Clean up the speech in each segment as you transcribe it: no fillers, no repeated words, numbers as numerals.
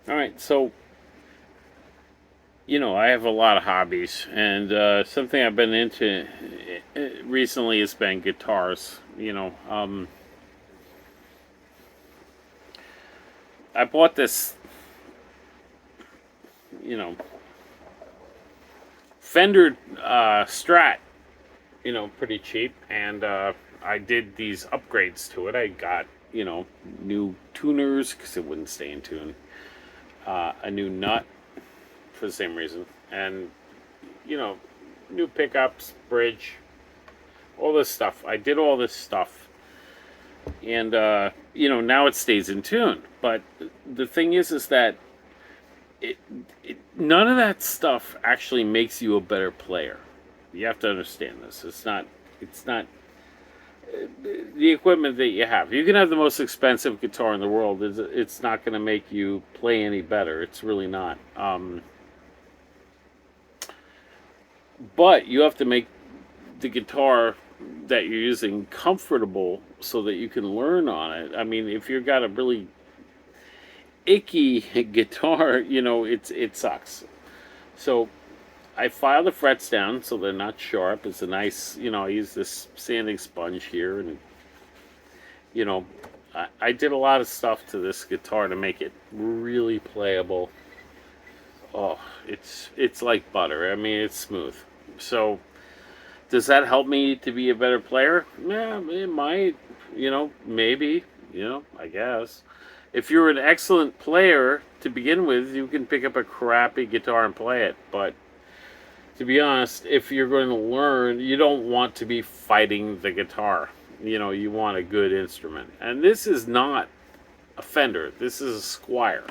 All right, so I have a lot of hobbies, and something I've been into recently has been guitars. I bought this, you know, Fender Strat, pretty cheap, and I did these upgrades to it. I got, new tuners because it wouldn't stay in tune, a new nut for the same reason, and you know, new pickups, bridge, all this stuff. I did all this stuff, and now it stays in tune. But the thing is that it, none of that stuff actually makes you a better player. You have to understand this. It's not the equipment that you have. You can have the most expensive guitar in the world. It's not going to make you play any better. It's really not. But you have to make the guitar that you're using comfortable so that you can learn on it. I mean, if you've got a really icky guitar, it sucks. So I file the frets down so they're not sharp. It's a nice, I use this sanding sponge here, and you know, I did a lot of stuff to this guitar to make it really playable. Oh, it's like butter. I mean, it's smooth. So does that help me to be a better player? Yeah, it might. Maybe. I guess. If you're an excellent player to begin with, you can pick up a crappy guitar and play it. But to be honest, if you're going to learn, you don't want to be fighting the guitar. You want a good instrument. And this is not a Fender. This is a Squire.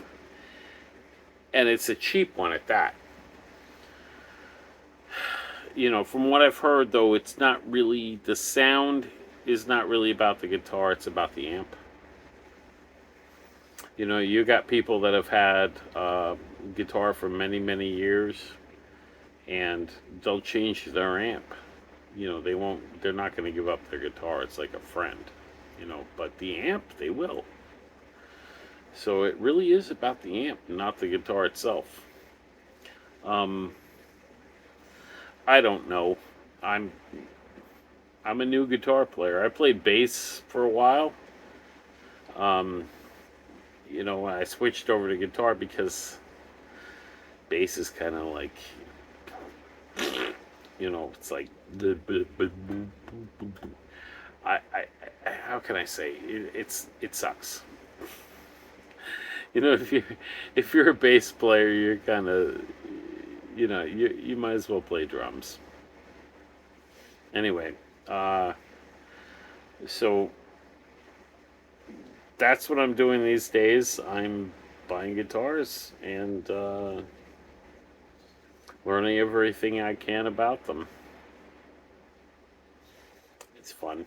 And it's a cheap one at that. From what I've heard, though, it's not really, the sound is not really about the guitar, it's about the amp. You got people that have had guitar for many, many years, and they'll change their amp. They're not going to give up their guitar. It's like a friend, but the amp, they will. So it really is about the amp, not the guitar itself. Um, I don't know. I'm I'm a new guitar player. I played bass for a while. Um, I switched over to guitar because bass is kind of like, it's like how can I say it sucks. If you're a bass player, you're kind of, you might as well play drums. Anyway, uh, so that's what I'm doing these days. I'm buying guitars and learning everything I can about them. It's fun.